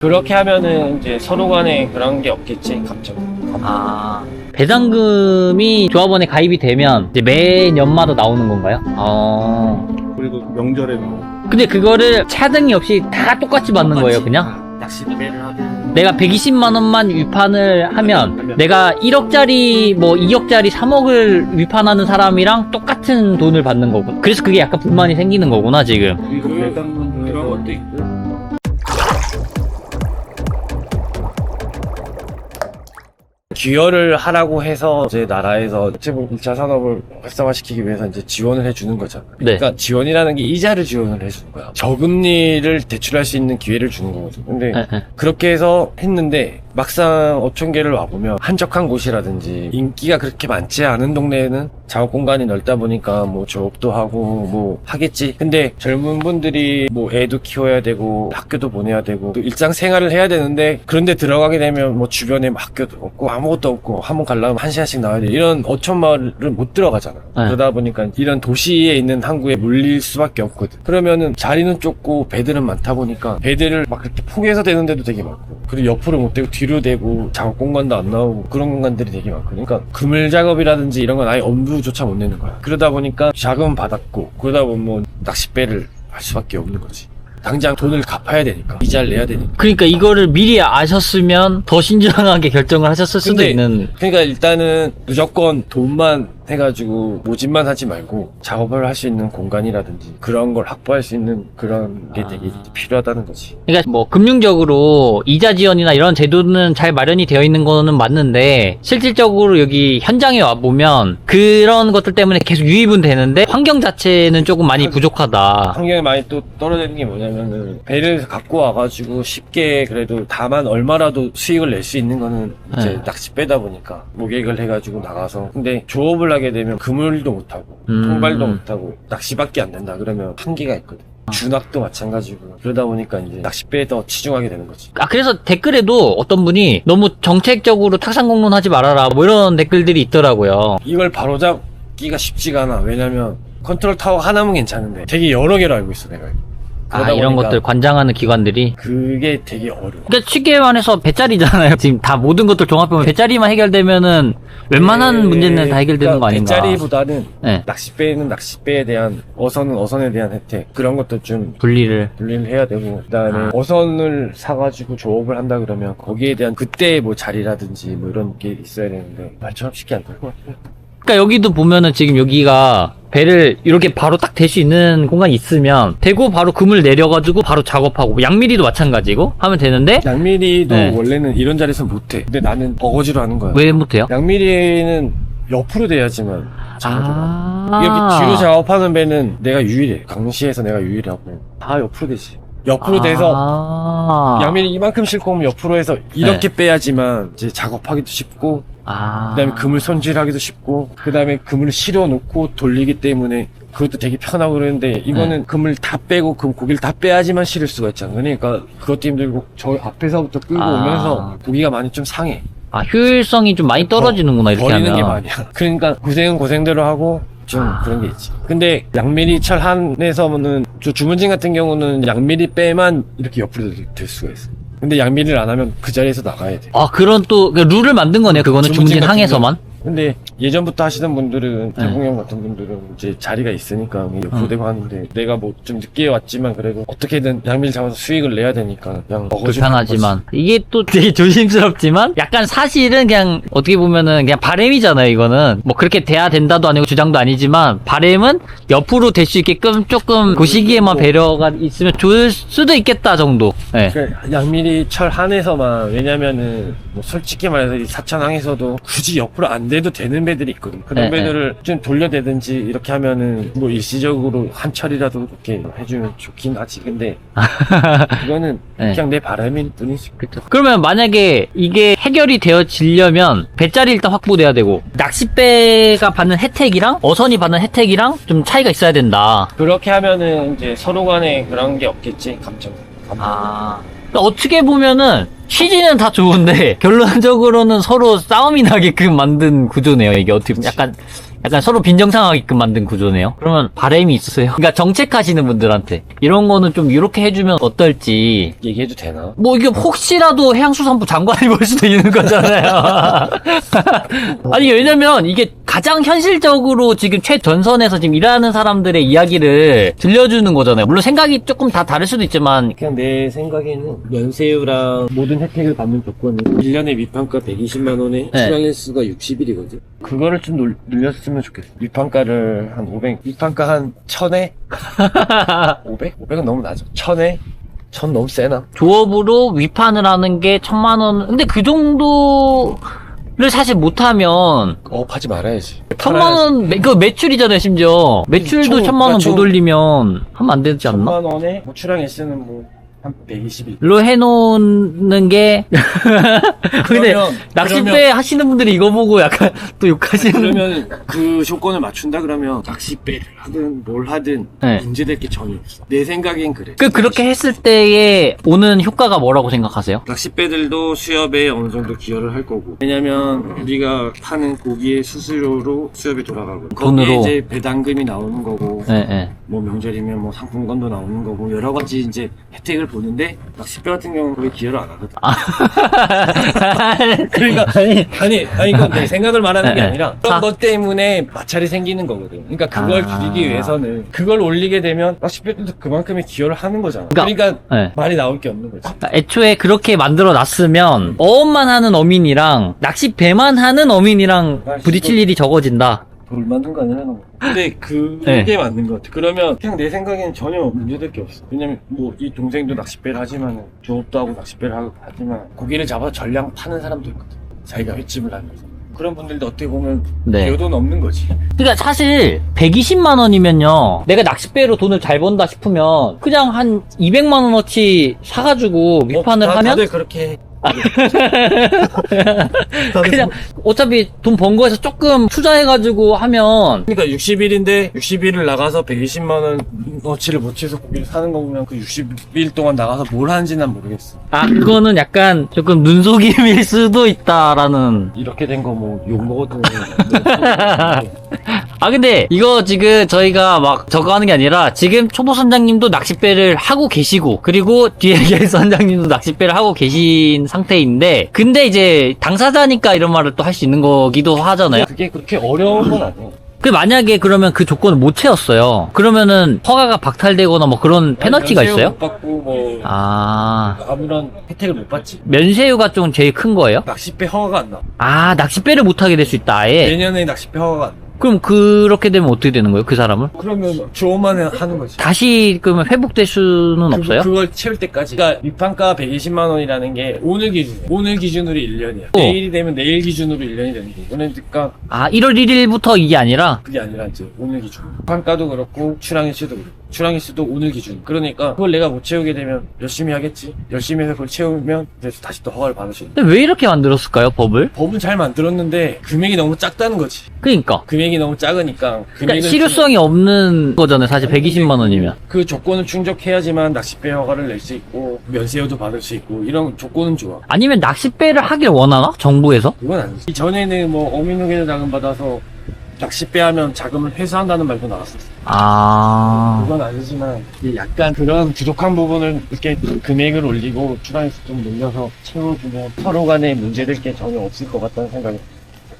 그렇게 하면은 이제 서로 간에 그런 게 없겠지, 감정. 아, 배당금이 조합원에 가입이 되면 이제 매년마다 나오는 건가요? 그리고 명절에 뭐 근데 그거를 차등이 없이 다 똑같이 받는 거예요, 그냥? 낚시배를 하든. 내가 120만 원만 위판을 하면 내가 1억짜리 뭐 2억짜리 3억을 위판하는 사람이랑 똑같은 돈을 받는 거고. 그래서 그게 약간 불만이 생기는 거구나, 지금. 그리고 배당금 그런 것도 있고. 기여를 하라고 해서 이제 나라에서 어떻게 보면 1차 산업을 활성화시키기 위해서 이제 지원을 해주는 거잖아. 네. 그러니까 지원이라는 게 이자를 지원을 해주는 거야. 저금리를 대출할 수 있는 기회를 주는 거거든. 근데 그렇게 해서 했는데 막상 어촌계를 와보면 한적한 곳이라든지 인기가 그렇게 많지 않은 동네에는 작업 공간이 넓다 보니까 뭐 조업도 하고 뭐 하겠지. 근데 젊은 분들이 뭐 애도 키워야 되고 학교도 보내야 되고 또 일상생활을 해야 되는데 그런데 들어가게 되면 뭐 주변에 뭐 학교도 없고 아무것도 없고 한번 가려면 1시간씩 나와야 돼. 이런 어촌 마을을 못 들어가잖아. 그러다 보니까 이런 도시에 있는 항구에 몰릴 수밖에 없거든. 그러면은 자리는 좁고 배들은 많다 보니까 배들을 막 그렇게 포개서 되는데도 되게 많고 그리고 옆으로 못 되고 뒤로 되고 작업 공간도 안 나오고 그런 공간들이 되게 많거든. 그러니까 그물 작업이라든지 이런 건 아예 엄두조차 못 내는 거야. 그러다 보니까 자금 받았고 그러다 보면 뭐 낚싯배를 할 수밖에 없는 거지. 당장 돈을 갚아야 되니까 이자를 내야 되니까. 그러니까 이거를 미리 아셨으면 더 신중하게 결정을 하셨을 수도 근데 있는. 그러니까 일단은 무조건 돈만 해가지고 모집만 하지 말고 작업을 할 수 있는 공간이라든지 그런 걸 확보할 수 있는 그런 게 되게 필요하다는 거지. 그러니까 뭐 금융적으로 이자 지원이나 이런 제도는 잘 마련이 되어 있는 거는 맞는데 실질적으로 여기 현장에 와 보면 그런 것들 때문에 계속 유입은 되는데 환경 자체는 조금 많이 부족하다. 환경이 많이 또 떨어지는 게 뭐냐면은 배를 갖고 와가지고 쉽게 그래도 다만 얼마라도 수익을 낼 수 있는 거는 이제 네. 낚싯배다 보니까 목액을 해가지고 나가서 근데 조업을 하게 되면 그물도 못하고 통발도 못하고 낚시밖에 안 된다 그러면 한계가 있거든. 준학도 마찬가지고 그러다 보니까 이제 낚싯배에 더 치중하게 되는 거지. 아, 그래서 댓글에도 어떤 분이 너무 정책적으로 탁상 공론하지 말아라 뭐 이런 댓글들이 있더라고요. 이걸 바로잡기가 쉽지가 않아. 왜냐면 컨트롤 타워 하나면 괜찮은데 되게 여러 개로 알고 있어 내가. 아, 이런 보니까 것들 관장하는 기관들이. 그게 되게 어려워. 그러니까 쉽게 말해서 배짜리잖아요. 지금 다 모든 것들 종합해보면 배짜리만 해결되면은 웬만한 문제는 다 해결되는 거 아닌가. 배짜리보다는 네. 낚싯배는 낚싯배에 대한 어선은 어선에 대한 혜택 그런 것도 좀 분리를. 분리를 해야 되고 그다음에 어선을 사가지고 조업을 한다 그러면 거기에 대한 그때의 뭐 자리라든지 뭐 이런 게 있어야 되는데 말처럼 쉽게 안 될 것 같아요. 그러니까 여기도 보면은 지금 여기가 배를 이렇게 바로 딱 댈 수 있는 공간이 있으면 대고 바로 그물 내려가지고 바로 작업하고 양미리도 마찬가지고 하면 되는데 양미리도 네. 원래는 이런 자리에서 못해. 근데 나는 어거지로 하는 거야. 왜 못해요? 양미리는 옆으로 돼야지만 아. 이렇게 뒤로 작업하는 배는 내가 유일해. 강시에서 내가 유일하고 다 옆으로 되지. 옆으로 돼서 아. 양미리 이만큼 싣고 오면 옆으로 해서 이렇게 빼야지만 이제 작업하기도 쉽고 아. 그다음에 그물 손질하기도 쉽고 그다음에 그물을 실어 놓고 돌리기 때문에 그것도 되게 편하고 그러는데 이거는 그물 다 빼고 그 고기를 다 빼야지만 실을 수가 있잖아. 그러니까 그것도 힘들고 저 앞에서부터 끌고 아. 오면서 고기가 많이 좀 상해. 아, 효율성이 좀 많이 떨어지는구나, 이렇게 버리는 하면. 게 많이야. 그러니까 고생은 고생대로 하고 좀 그런 게 있지. 근데 양미리 철한에서는 저 주문진 같은 경우는 양미리 빼만 이렇게 옆으로 될 수가 있어. 근데 양미리를 안 하면 그 자리에서 나가야 돼. 아, 그런 또 룰을 만든 거네요. 그거는 주문진 주문진 같은 항에서만. 근데 예전부터 하시던 분들은 대공형 같은 분들은 이제 자리가 있으니까 옆으로 대고 하는데 내가 뭐 좀 늦게 왔지만 그래도 어떻게든 양미를 잡아서 수익을 내야 되니까 그냥 어거지로 하는 불편하지만 이게 또 되게 조심스럽지만 약간 사실은 그냥 어떻게 보면은 그냥 바램이잖아요. 이거는 뭐 그렇게 돼야 된다도 아니고 주장도 아니지만 바램은 옆으로 될 수 있게끔 조금 그 시기에만 배려가 있으면 좋을 수도 있겠다 정도. 네. 그러니까 양미리 철 한에서만 왜냐면은 뭐 솔직히 말해서 이 사천항에서도 굳이 옆으로 안 돼도 되는 배들이 있거든. 그런 네, 배들을 좀 돌려대든지 이렇게 하면은 뭐 일시적으로 한 철이라도 이렇게 해주면 좋긴 하지. 근데 이거는 네. 그냥 내 바람일 뿐이지. 그렇죠. 그러면 만약에 이게 해결이 되어지려면 배짜리 일단 확보돼야 되고 낚싯배가 받는 혜택이랑 어선이 받는 혜택이랑 좀 차이가 있어야 된다. 그렇게 하면은 이제 서로 간에 그런 게 없겠지. 감정. 아. 그러니까 어떻게 보면은 취지는 다 좋은데 결론적으로는 서로 싸움이 나게끔 만든 구조네요. 이게 어떻게 보면 약간 약간 서로 빈정상하게끔 만든 구조네요. 그러면 바람이 있으세요? 그러니까 정책하시는 분들한테 이런 거는 좀 이렇게 해주면 어떨지. 얘기해도 되나? 뭐 이게 혹시라도 해양수산부 장관이 볼 수도 있는 거잖아요. 아니 왜냐면 이게 가장 현실적으로 지금 최전선에서 지금 일하는 사람들의 이야기를 들려주는 거잖아요. 물론 생각이 조금 다 다를 수도 있지만 그냥 내 생각에는 면세유랑 모든 혜택을 받는 조건이 1년에 밑판가 120만 원에 네. 출항일수가 60일이거든. 그거를 좀 늘렸으면 좋겠어. 밑판가를 한 500, 밑판가 한 1000에 500? 500은 너무 낮아. 1000에 1000 너무 세나? 조업으로 위판을 하는 게 1,000만 원. 근데 그 정도를 사실 못하면 하지 말아야지. 1,000만 원, 그 매출이잖아요, 심지어. 매출도 총, 1,000만 원 총. 못 올리면 하면 안 되지 않나? 1000만 원에 뭐 출항일수는 뭐 한 120일. 로 해놓는 게. 근데 낚싯배 하시는 분들이 이거 보고 약간 또 욕하시는. 그러면 그 조건을 맞춘다 그러면 낚싯배를 하든 뭘 하든 네. 문제될 게 전혀 없어. 내 생각엔 그래. 그렇게 했을 때에 오는 효과가 뭐라고 생각하세요? 낚싯배들도 수협에 어느 정도 기여를 할 거고. 왜냐면 우리가 파는 고기의 수수료로 수협이 돌아가고. 돈으로. 거기에 이제 배당금이 나오는 거고. 네, 네. 뭐 명절이면 뭐 상품권도 나오는 거고 여러 가지 이제 혜택을 보는데 낚싯배 같은 경우는 거의 기여를 안 하거든. 그러니까 아니 이건 내 생각을 말하는 게 네. 아니라 그런 것 때문에 마찰이 생기는 거거든. 그러니까 그걸 줄이기 위해서는 그걸 올리게 되면 낚싯배들도 그만큼의 기여를 하는 거잖아. 그러니까 네. 말이 나올 게 없는 거지. 애초에 그렇게 만들어 놨으면 어업만 하는 어민이랑 낚싯배만 하는 어민이랑 부딪힐 일이 적어진다. 돌 만든 거 아니야? 근데 그게 맞는 것 같아. 그러면 그냥 내 생각에는 전혀 문제될 게 없어. 왜냐면 뭐 이 동생도 낚싯배를 하지만 조업도 하고 낚싯배를 하지만 고기를 잡아 전량 파는 사람도 있거든. 자기가 횟집을 하면서. 그런 분들도 어떻게 보면 네. 기여도는 없는 거지. 그러니까 사실 120만 원이면요. 내가 낚싯배로 돈을 잘 번다 싶으면 그냥 한 200만 원어치 사가지고 위판을 하면 다들 그렇게 해. 그냥 어차피 돈 번 거에서 조금 투자해가지고 하면 그러니까 60일인데 60일을 나가서 120만 원어치를 못 채서 고기를 사는 거 보면 그 60일 동안 나가서 뭘 하는지 난 모르겠어. 그거는 약간 조금 눈속임일 수도 있다라는. 이렇게 된 거 뭐 욕 먹어도 근데 이거 지금 저희가 막 저거 하는 게 아니라 지금 초보 선장님도 낚싯배를 하고 계시고 그리고 뒤에 계신 선장님도 낚싯배를 하고 계신 상태인데 근데 이제 당사자니까 이런 말을 또 할 수 있는 거기도 하잖아요. 그게 그렇게 어려운 건 아니에요. 만약에 그러면 그 조건을 못 채웠어요. 그러면은 허가가 박탈되거나 뭐 그런 페널티가 면세유 있어요? 못 받고 뭐 아, 아무런 혜택을 못 받지. 면세유가 좀 제일 큰 거예요? 낚싯배 허가가 안 나. 낚싯배를 못 하게 될 수 있다, 아예. 내년에 낚싯배 허가가 안 나. 그럼 그렇게 되면 어떻게 되는 거예요, 그 사람은? 그러면 조업만 하는 거지. 다시 그러면 회복될 수는 없어요? 그걸 채울 때까지. 그러니까 밑판가 120만 원이라는 게 오늘 기준. 오늘 기준으로 1년이야. 어. 내일이 되면 내일 기준으로 1년이 되는 거고. 그러니까 1월 1일부터 이게 아니라? 그게 아니라 이제 오늘 기준. 판가도 그렇고 출항일수도 그렇고. 출항일수도 오늘 기준. 그러니까 그걸 내가 못 채우게 되면 열심히 하겠지. 열심히 해서 그걸 채우면 그래서 다시 또 허가를 받을 수 있는. 근데 왜 이렇게 만들었을까요, 법을? 법은 잘 만들었는데 금액이 너무 작다는 거지. 그러니까. 금액이 너무 작으니까 그러니까 실효성이 없는 거잖아요, 사실 120만 원이면. 그 조건을 충족해야지만 낚싯배 허가를 낼 수 있고 면세유도 받을 수 있고 이런 조건은 좋아. 아니면 낚싯배를 하길 원하나? 정부에서? 그건 아니지. 이전에는 뭐 어민후계자 자금 받아서 낚싯배 하면 자금을 회수한다는 말도 나왔었어. 그건 아니지만 이게 약간 그런 부족한 부분을 이렇게 금액을 올리고 출항일수 좀 늘려서 채워주면 서로 간에 문제될 게 전혀 없을 것 같다는 생각이.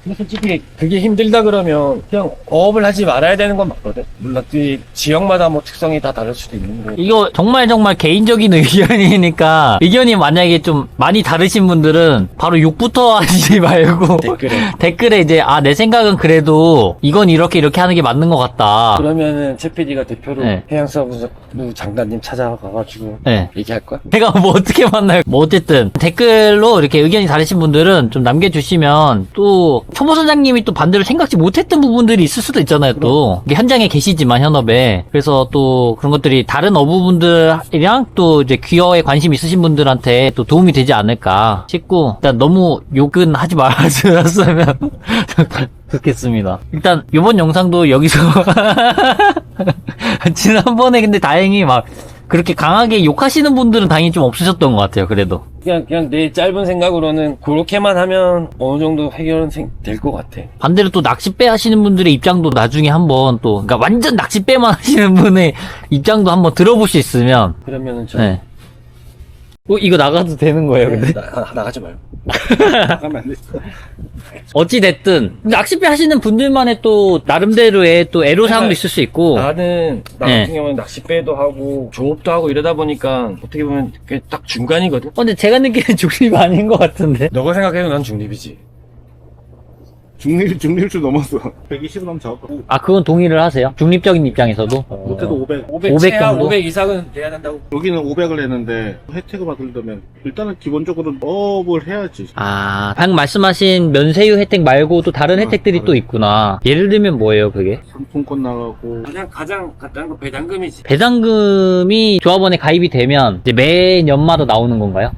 근데 솔직히 그게 힘들다 그러면 그냥 어업을 하지 말아야 되는 건 맞거든. 물론 그 지역마다 뭐 특성이 다 다를 수도 있는데. 이거 정말 개인적인 의견이니까 의견이 만약에 좀 많이 다르신 분들은 바로 욕부터 하지 말고 댓글에 이제 내 생각은 그래도 이건 이렇게 하는 게 맞는 것 같다. 그러면 최 PD가 대표로 네. 해양사부 장관님 찾아가가지고 네. 얘기할 거야? 내가 뭐 어떻게 만나요? 뭐 어쨌든 댓글로 이렇게 의견이 다르신 분들은 좀 남겨주시면 또 초보 선장님이 또 반대로 생각지 못했던 부분들이 있을 수도 있잖아요. 또 이게 현장에 계시지만 현업에 그래서 또 그런 것들이 다른 어부분들이랑 또 이제 귀어에 관심 있으신 분들한테 또 도움이 되지 않을까 싶고 일단 너무 욕은 하지 말아주셨으면 좋겠습니다. 일단 이번 영상도 여기서 지난번에 근데 다행히 막 그렇게 강하게 욕하시는 분들은 당연히 좀 없으셨던 것 같아요, 그래도. 그냥 내 짧은 생각으로는 그렇게만 하면 어느 정도 해결은 될 것 같아. 반대로 또 낚싯배 하시는 분들의 입장도 나중에 한번 또, 그러니까 완전 낚싯배만 하시는 분의 입장도 한번 들어볼 수 있으면. 그러면은 좀 네. 이거 나가도 되는 거예요, 근데? 나가지 말고. 나가면 안 돼. 어찌됐든, 낚싯배 하시는 분들만의 또, 나름대로의 또 애로사항도 있을 수 있고. 나 네. 같은 경우는 낚싯배도 하고 조업도 하고 이러다 보니까 어떻게 보면 그게 딱 중간이거든. 근데 제가 느끼는 중립 아닌 것 같은데. 너가 생각해도 난 중립이지. 중립줄 넘었어. 120은 넘 잡았고. 아, 그건 동의를 하세요? 중립적인 입장에서도? 못해도 500. 500, 500 최하 정도? 500 이상은 돼야 된다고. 여기는 500을 했는데 혜택을 받으려면 일단은 기본적으로 업을 해야지. 아, 방금 말씀하신 면세유 혜택 말고도 다른 혜택들이 다른. 또 있구나. 예를 들면 뭐예요, 그게? 상품권 나가고. 가장 간단한 거 배당금이지. 배당금이 조합원에 가입이 되면 이제 매년마다 나오는 건가요?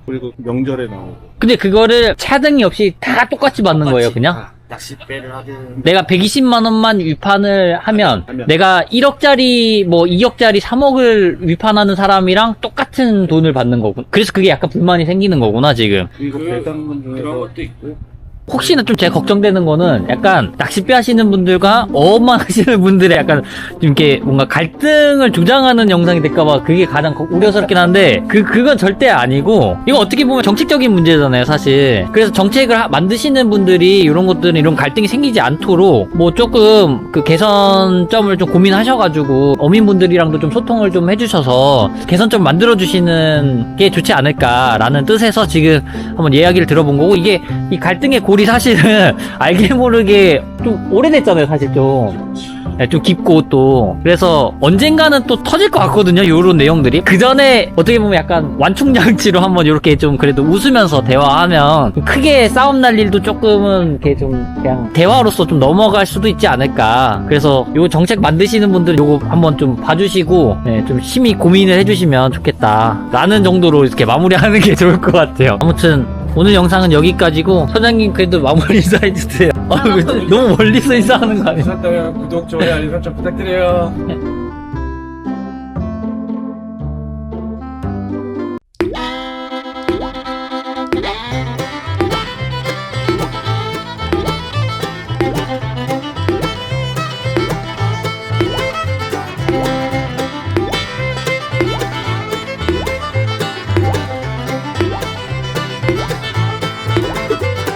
그리고 명절에 나오고. 근데 그거를 차등이 없이 다 똑같이 받는 거예요, 그냥? 아, 낚싯배를 하든. 내가 120만 원만 위판을 하면 하면. 내가 1억짜리 뭐 2억짜리 3억을 위판하는 사람이랑 똑같은 돈을 받는 거군. 그래서 그게 약간 불만이 생기는 거구나, 지금. 그리고 배당금 그런 중에서 것도 있고. 혹시나 좀 제가 걱정되는 거는 약간 낚싯배 하시는 분들과 어업만 하시는 분들의 약간 좀 이렇게 뭔가 갈등을 조장하는 영상이 될까봐 그게 가장 우려스럽긴 한데 그건 절대 아니고 이거 어떻게 보면 정책적인 문제잖아요, 사실. 그래서 정책을 만드시는 분들이 이런 것들은 이런 갈등이 생기지 않도록 뭐 조금 그 개선점을 좀 고민하셔가지고 어민분들이랑도 좀 소통을 좀 해주셔서 개선점 만들어주시는 게 좋지 않을까라는 뜻에서 지금 한번 이야기를 들어본 거고 이게 이 갈등의 고리 사실은 알게 모르게 좀 오래됐잖아요, 사실 좀. 네, 좀 깊고 또 그래서 언젠가는 또 터질 것 같거든요, 요런 내용들이. 그 전에 어떻게 보면 약간 완충장치로 한번 이렇게 좀 그래도 웃으면서 대화하면 좀 크게 싸움 날 일도 조금은 이렇게 좀 그냥 대화로서 좀 넘어갈 수도 있지 않을까. 그래서 요 정책 만드시는 분들 요거 한번 좀 봐주시고 네, 좀 심히 고민을 해주시면 좋겠다 라는 정도로 이렇게 마무리하는 게 좋을 것 같아요. 아무튼 오늘 영상은 여기까지고 선장님 그래도 마무리 인사해주세요. 너무 멀리서 인사하는 거 아니에요? 구독, 좋아요, 알림 설정 부탁드려요.